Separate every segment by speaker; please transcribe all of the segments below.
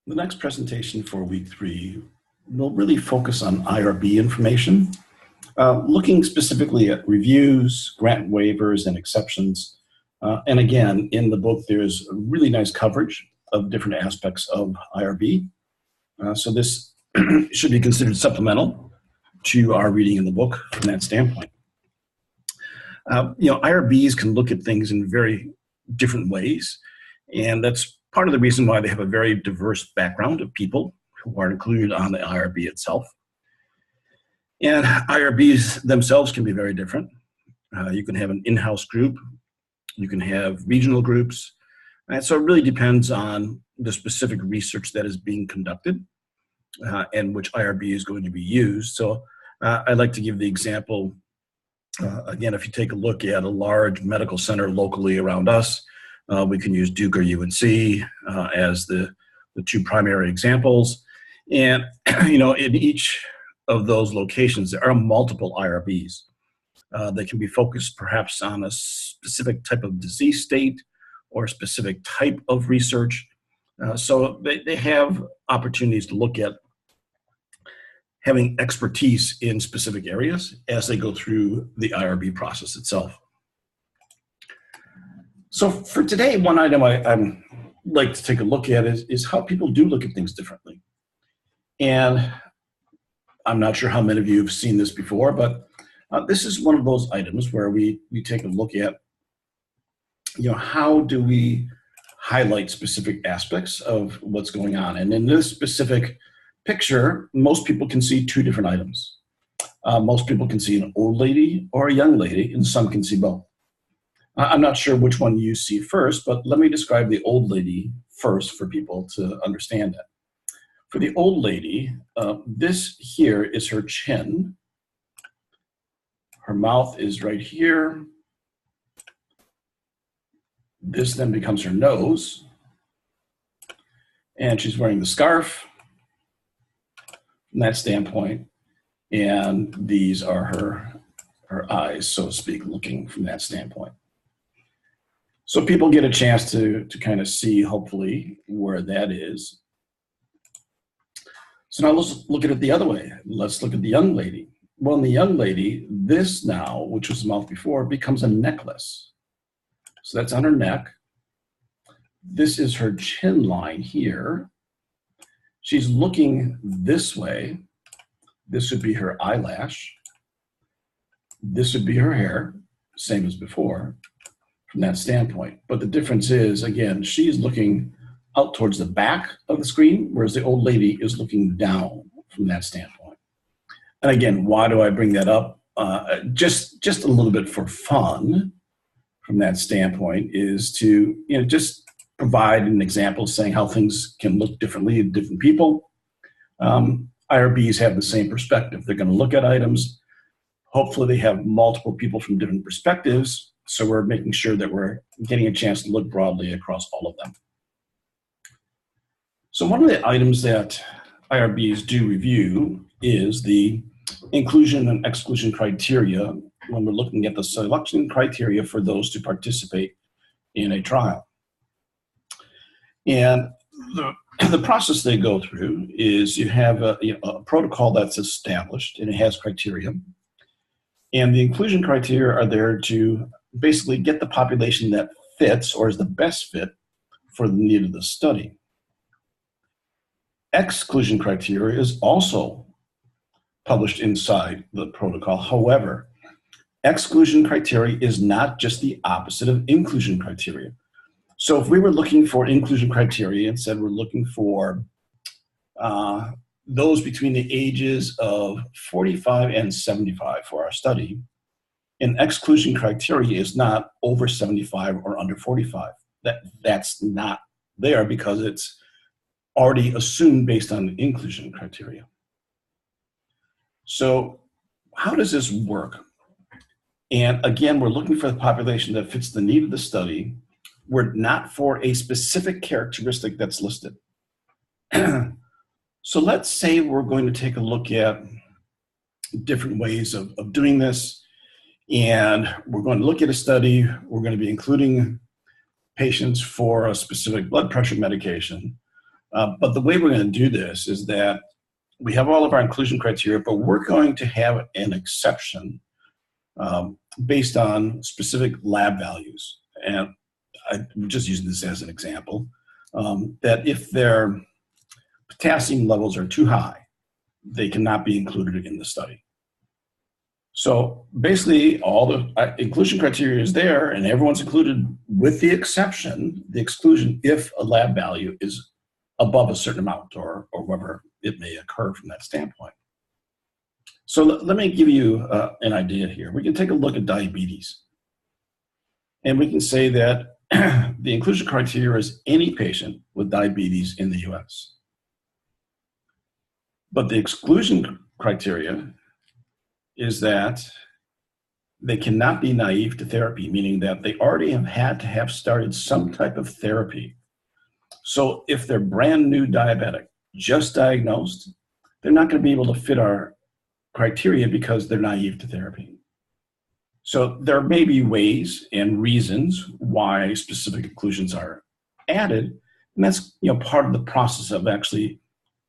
Speaker 1: The next presentation for week 3 will really focus on IRB information, looking specifically at reviews, grant waivers, and exceptions. And again, in the book, there's a really nice coverage of different aspects of IRB. So this should be considered supplemental to our reading in the book from that standpoint. IRBs can look at things in very different ways, and that's part of the reason why they have a very diverse background of people who are included on the IRB itself. And IRBs themselves can be very different. You can have an in-house group, you can have regional groups, and so it really depends on the specific research that is being conducted and which IRB is going to be used. So I'd like to give the example, again, if you take a look at a large medical center locally around us, we can use Duke or UNC as the two primary examples. And, in each of those locations, there are multiple IRBs. They can be focused perhaps on a specific type of disease state or a specific type of research. So they have opportunities to look at having expertise in specific areas as they go through the IRB process itself. So for today, one item I'd like to take a look at is how people do look at things differently. And I'm not sure how many of you have seen this before, but this is one of those items where we take a look at, how do we highlight specific aspects of what's going on. And in this specific picture, most people can see two different items. Most people can see an old lady or a young lady, and some can see both. I'm not sure which one you see first, but let me describe the old lady first for people to understand it. For the old lady, this here is her chin. Her mouth is right here. This then becomes her nose. And she's wearing the scarf from that standpoint. And these are her eyes, so to speak, looking from that standpoint. So people get a chance to kind of see, hopefully, where that is. So now let's look at it the other way. Let's look at the young lady. Well, in the young lady, this now, which was the mouth before, becomes a necklace. So that's on her neck. This is her chin line here. She's looking this way. This would be her eyelash. This would be her hair, same as before from that standpoint. But the difference is, again, she's looking out towards the back of the screen, whereas the old lady is looking down from that standpoint. And again, why do I bring that up? Just a little bit for fun from that standpoint is to just provide an example saying how things can look differently in different people. IRBs have the same perspective. They're going to look at items. Hopefully they have multiple people from different perspectives, so we're making sure that we're getting a chance to look broadly across all of them. So one of the items that IRBs do review is the inclusion and exclusion criteria when we're looking at the selection criteria for those to participate in a trial. And the process they go through is you have a protocol that's established, and it has criteria. And the inclusion criteria are there to basically get the population that fits or is the best fit for the need of the study. Exclusion criteria is also published inside the protocol. However, exclusion criteria is not just the opposite of inclusion criteria. So if we were looking for inclusion criteria and said we're looking for those between the ages of 45 and 75 for our study, and exclusion criteria is not over 75 or under 45. That's not there because it's already assumed based on the inclusion criteria. So how does this work? And again, we're looking for the population that fits the need of the study. We're not for a specific characteristic that's listed. So let's say we're going to take a look at different ways of doing this. And we're going to look at a study. We're going to be including patients for a specific blood pressure medication. But the way we're going to do this is that we have all of our inclusion criteria, but we're going to have an exception based on specific lab values. And I'm just using this as an example, that if their potassium levels are too high, they cannot be included in the study. So basically, all the inclusion criteria is there, and everyone's included with the exclusion, if a lab value is above a certain amount or whatever it may occur from that standpoint. So let me give you an idea here. We can take a look at diabetes. And we can say that the inclusion criteria is any patient with diabetes in the US. But the exclusion criteria is that they cannot be naive to therapy, meaning that they already have had to have started some type of therapy. So if they're brand new diabetic, just diagnosed, they're not going to be able to fit our criteria because they're naive to therapy. So there may be ways and reasons why specific inclusions are added, and that's part of the process of actually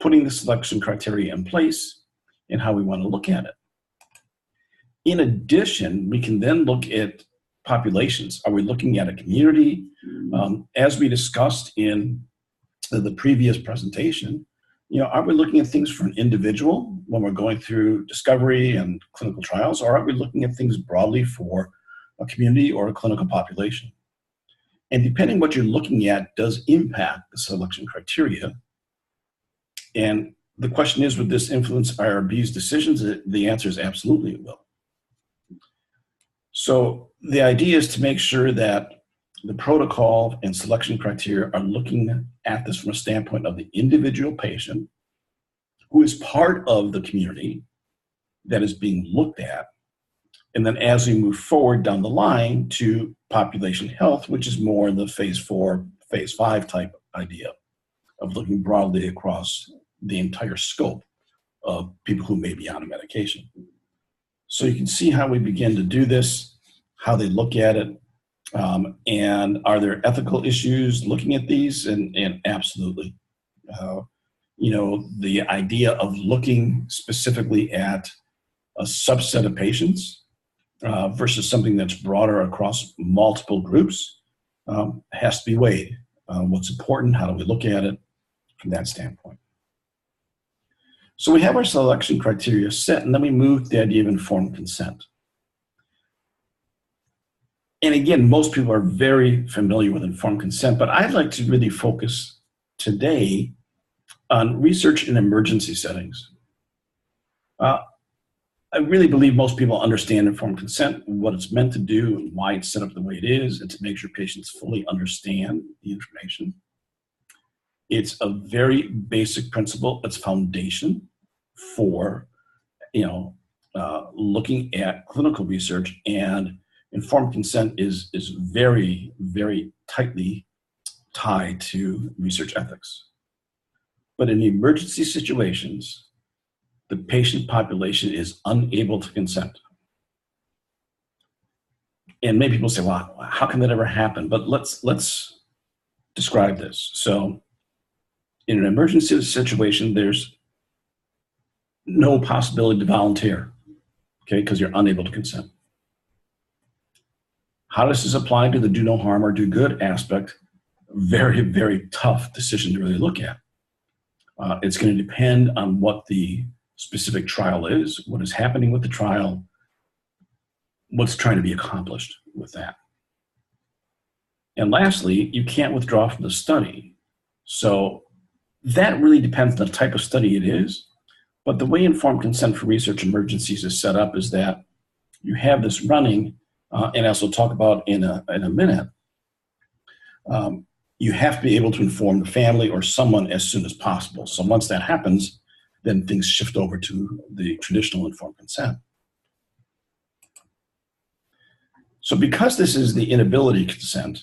Speaker 1: putting the selection criteria in place and how we want to look at it. In addition, we can then look at populations. Are we looking at a community? As we discussed in the previous presentation, are we looking at things for an individual when we're going through discovery and clinical trials, or are we looking at things broadly for a community or a clinical population? And depending what you're looking at does impact the selection criteria. And the question is, would this influence IRB's decisions? The answer is absolutely it will. So the idea is to make sure that the protocol and selection criteria are looking at this from a standpoint of the individual patient who is part of the community that is being looked at. And then as we move forward down the line to population health, which is more in the phase 4, phase 5 type idea of looking broadly across the entire scope of people who may be on a medication. So you can see how we begin to do this, how they look at it, and are there ethical issues looking at these? And absolutely. The idea of looking specifically at a subset of patients versus something that's broader across multiple groups has to be weighed. What's important? How do we look at it from that standpoint? So we have our selection criteria set, and then we move to the idea of informed consent. And again, most people are very familiar with informed consent, but I'd like to really focus today on research in emergency settings. I really believe most people understand informed consent, what it's meant to do, and why it's set up the way it is, and to make sure patients fully understand the information. It's a very basic principle. It's foundation for, looking at clinical research, and informed consent is very, very tightly tied to research ethics. But in emergency situations, the patient population is unable to consent. And many people say, well, how can that ever happen? But let's describe this. So in an emergency situation, there's no possibility to volunteer, okay, because you're unable to consent. How does this apply to the do no harm or do good aspect? Very, very tough decision to really look at. It's going to depend on what the specific trial is, what is happening with the trial, what's trying to be accomplished with that. And lastly, you can't withdraw from the study. So that really depends on the type of study it is. But the way informed consent for research emergencies is set up is that you have this running, and as we'll talk about in a minute, you have to be able to inform the family or someone as soon as possible. So once that happens, then things shift over to the traditional informed consent. So because this is the inability to consent,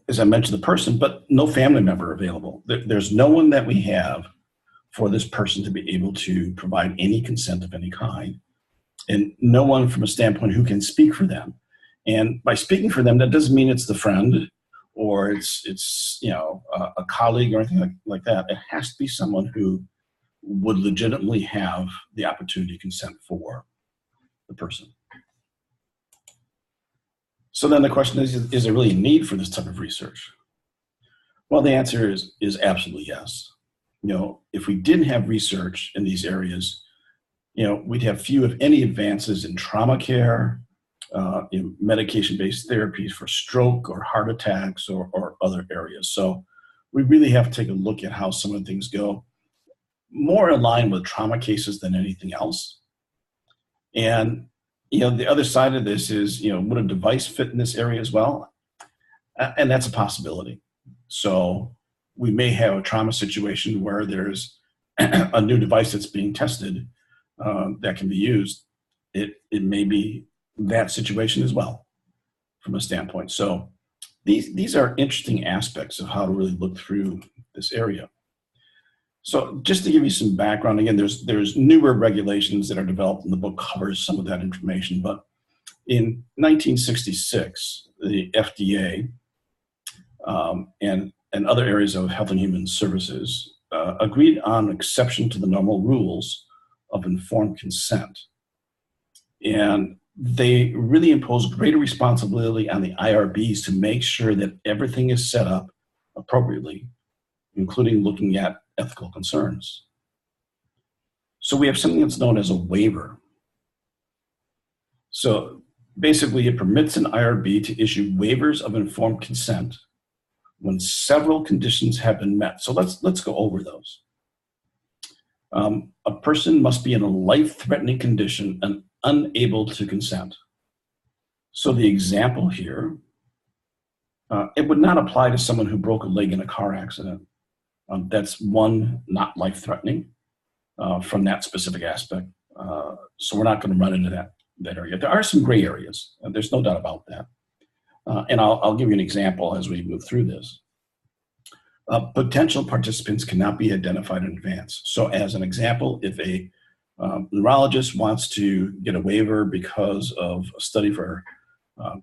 Speaker 1: as I mentioned, the person, but no family member available. There's no one that we have for this person to be able to provide any consent of any kind, and no one from a standpoint who can speak for them. And by speaking for them, that doesn't mean it's the friend or it's a colleague or anything like that. It has to be someone who would legitimately have the opportunity to consent for the person. So then the question is there really a need for this type of research? Well, the answer is absolutely yes. If we didn't have research in these areas, we'd have few, if any, advances in trauma care, medication-based therapies for stroke or heart attacks or other areas. So we really have to take a look at how some of the things go, more in line with trauma cases than anything else. And, the other side of this is, would a device fit in this area as well? And that's a possibility. So we may have a trauma situation where there's a new device that's being tested that can be used. It may be that situation as well from a standpoint. So these are interesting aspects of how to really look through this area. So just to give you some background, again, there's newer regulations that are developed, and the book covers some of that information. But in 1966, the FDA and other areas of health and human services agreed on an exception to the normal rules of informed consent. And they really imposed greater responsibility on the IRBs to make sure that everything is set up appropriately, including looking at ethical concerns. So we have something that's known as a waiver. So basically, it permits an IRB to issue waivers of informed consent when several conditions have been met. So let's go over those. A person must be in a life-threatening condition and unable to consent. So the example here, it would not apply to someone who broke a leg in a car accident. That's one, not life-threatening from that specific aspect. So we're not going to run into that area. There are some gray areas. There's no doubt about that. And I'll give you an example as we move through this. Potential participants cannot be identified in advance. So as an example, if a neurologist wants to get a waiver because of a study for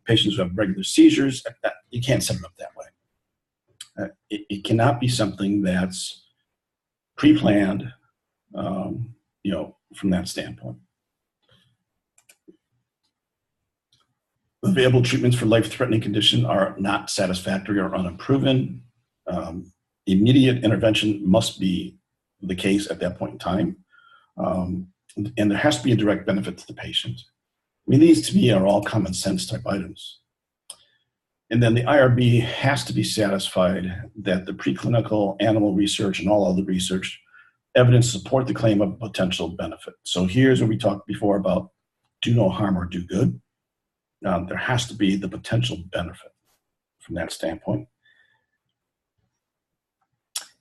Speaker 1: patients who have regular seizures, you can't set it up that way. It cannot be something that's pre-planned, from that standpoint. Available treatments for life-threatening condition are not satisfactory or unproven. Immediate intervention must be the case at that point in time. And there has to be a direct benefit to the patient. I mean, these to me are all common sense type items. And then the IRB has to be satisfied that the preclinical animal research and all other research evidence support the claim of potential benefit. So here's where we talked before about do no harm or do good. There has to be the potential benefit from that standpoint.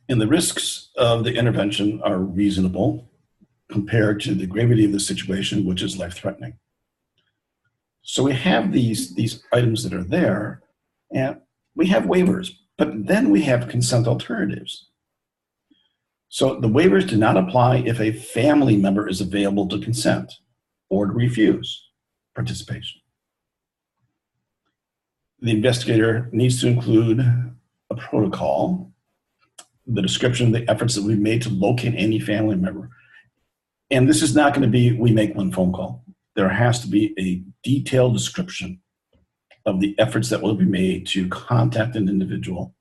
Speaker 1: And the risks of the intervention are reasonable compared to the gravity of the situation, which is life-threatening. So we have these items that are there, and we have waivers, but then we have consent alternatives. So the waivers do not apply if a family member is available to consent or to refuse participation. The investigator needs to include a protocol, the description of the efforts that we've made to locate any family member. And this is not going to be, we make one phone call. There has to be a detailed description of the efforts that will be made to contact an individual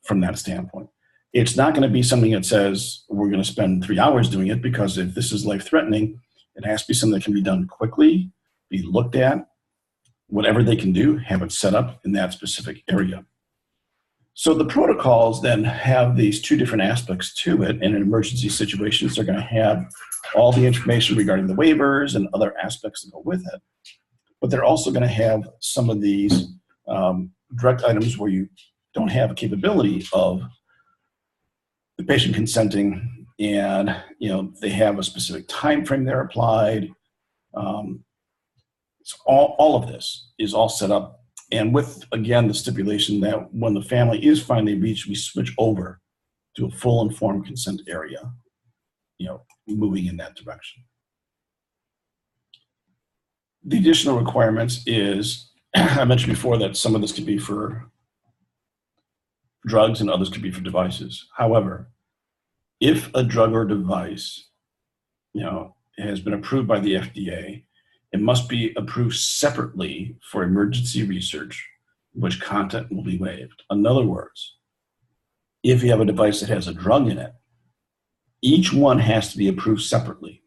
Speaker 1: from that standpoint. It's not going to be something that says we're going to spend 3 hours doing it, because if this is life-threatening, it has to be something that can be done quickly, be looked at, whatever they can do, have it set up in that specific area. So the protocols then have these two different aspects to it. And in emergency situations, they're going to have all the information regarding the waivers and other aspects that go with it. But they're also going to have some of these direct items where you don't have a capability of the patient consenting, and they have a specific time frame they're applied. So all of this is all set up, and with, again, the stipulation that when the family is finally reached, we switch over to a full informed consent area, moving in that direction. The additional requirements is, I mentioned before that some of this could be for drugs and others could be for devices. However, if a drug or device, has been approved by the FDA, it must be approved separately for emergency research, which content will be waived. In other words, if you have a device that has a drug in it, each one has to be approved separately.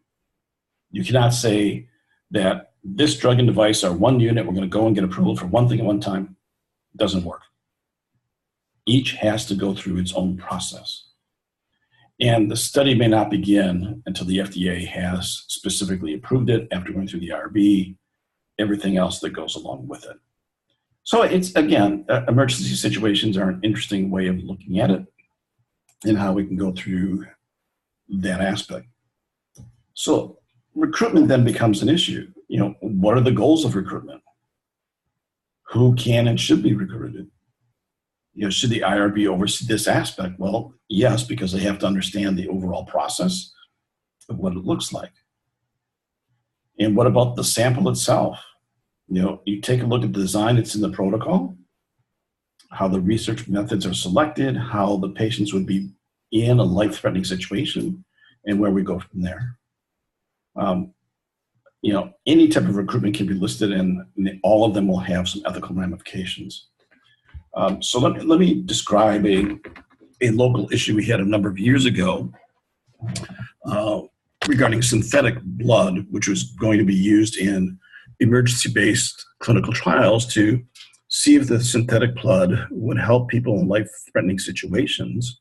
Speaker 1: You cannot say that this drug and device are one unit, we're going to go and get approval for one thing at one time. It doesn't work. Each has to go through its own process. And the study may not begin until the FDA has specifically approved it after going through the IRB, everything else that goes along with it. So it's, again, emergency situations are an interesting way of looking at it and how we can go through that aspect. So recruitment then becomes an issue. What are the goals of recruitment? Who can and should be recruited? Should the IRB oversee this aspect? Well, yes, because they have to understand the overall process of what it looks like. And what about the sample itself? You take a look at the design, it's in the protocol, how the research methods are selected, how the patients would be in a life-threatening situation, and where we go from there. Any type of recruitment can be listed, and all of them will have some ethical ramifications. So let me describe a local issue we had a number of years ago regarding synthetic blood, which was going to be used in emergency-based clinical trials to see if the synthetic blood would help people in life-threatening situations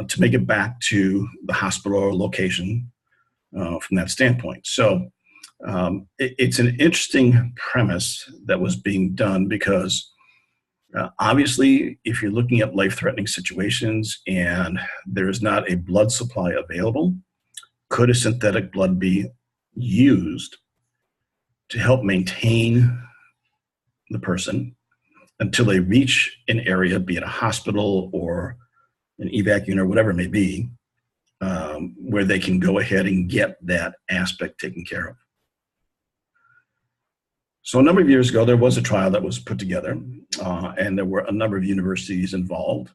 Speaker 1: to make it back to the hospital or location from that standpoint. So it's an interesting premise that was being done because obviously, if you're looking at life-threatening situations and there is not a blood supply available, could a synthetic blood be used to help maintain the person until they reach an area, be it a hospital or an evac unit or whatever it may be, where they can go ahead and get that aspect taken care of? So a number of years ago, there was a trial that was put together, and there were a number of universities involved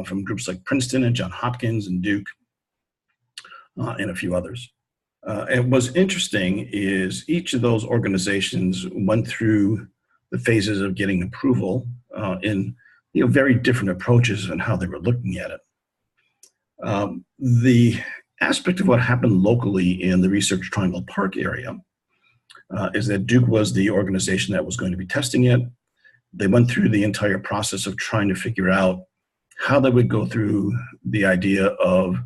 Speaker 1: from groups like Princeton and Johns Hopkins and Duke and a few others. And what's interesting is each of those organizations went through the phases of getting approval in very different approaches and how they were looking at it. The aspect of what happened locally in the Research Triangle Park area is that Duke was the organization that was going to be testing it. They went through the entire process of trying to figure out how they would go through the idea of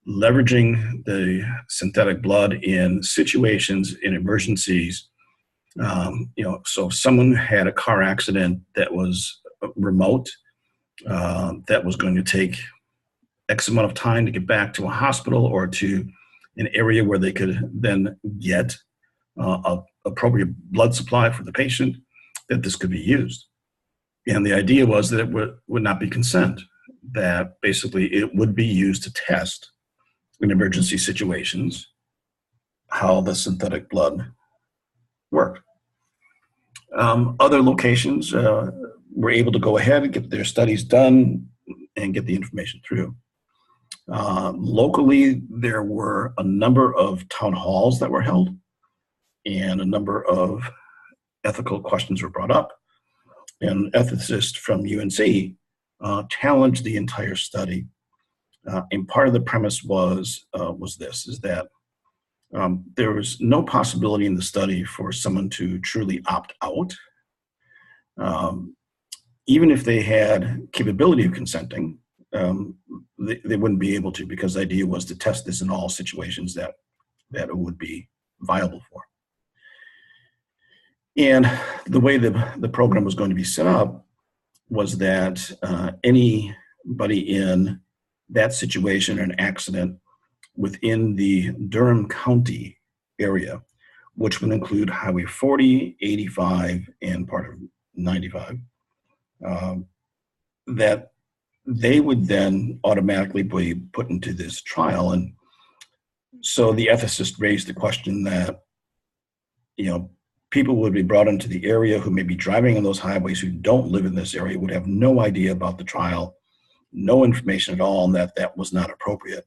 Speaker 1: leveraging the synthetic blood in situations, in emergencies. So if someone had a car accident that was remote, that was going to take X amount of time to get back to a hospital or to an area where they could then get appropriate blood supply for the patient, that this could be used. And the idea was that it would not be consent, that basically it would be used to test in emergency situations how the synthetic blood worked. Other locations were able to go ahead and get their studies done and get the information through. Locally, there were a number of town halls that were held, and a number of ethical questions were brought up. An ethicist from UNC challenged the entire study. And part of the premise was that there was no possibility in the study for someone to truly opt out. Even if they had capability of consenting, they wouldn't be able to, because the idea was to test this in all situations that it would be viable for. And the way the program was going to be set up was that anybody in that situation or an accident within the Durham County area, which would include Highway 40, 85, and part of 95, that they would then automatically be put into this trial. And so the ethicist raised the question that, people would be brought into the area who may be driving on those highways who don't live in this area, would have no idea about the trial, no information at all, and that was not appropriate.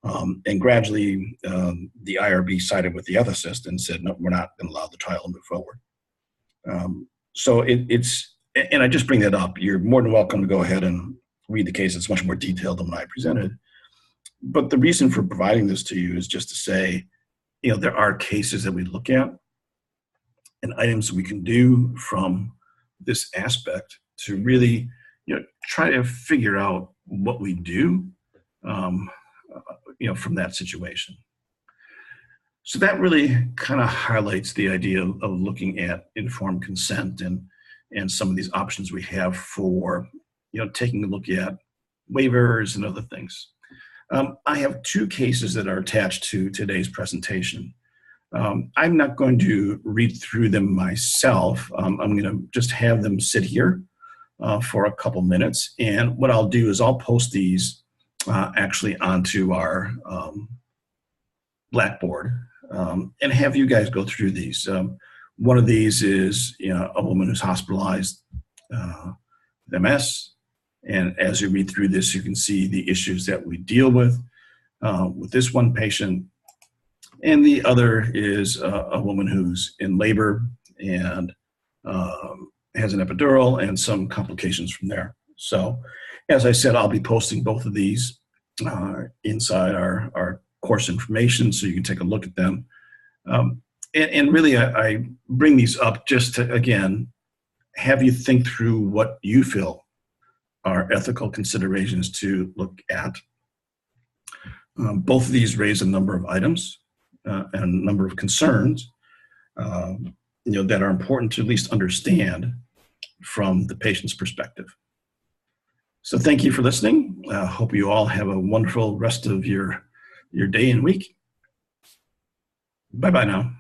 Speaker 1: And gradually, the IRB sided with the ethicist and said, no, we're not going to allow the trial to move forward. So it's, and I just bring that up. You're more than welcome to go ahead and read the case. It's much more detailed than what I presented. But the reason for providing this to you is just to say, there are cases that we look at and items we can do from this aspect to really, try to figure out what we do, from that situation. So that really kind of highlights the idea of looking at informed consent and some of these options we have for, taking a look at waivers and other things. I have two cases that are attached to today's presentation. I'm not going to read through them myself. I'm going to just have them sit here for a couple minutes. And what I'll do is I'll post these actually onto our Blackboard and have you guys go through these. One of these is a woman who's hospitalized with MS. And as you read through this, you can see the issues that we deal with this one patient. And the other is a woman who's in labor and has an epidural and some complications from there. So as I said, I'll be posting both of these inside our course information so you can take a look at them. And really, I bring these up just to, again, have you think through what you feel are ethical considerations to look at. Both of these raise a number of items and a number of concerns that are important to at least understand from the patient's perspective. So thank you for listening. I hope you all have a wonderful rest of your day and week. Bye-bye now.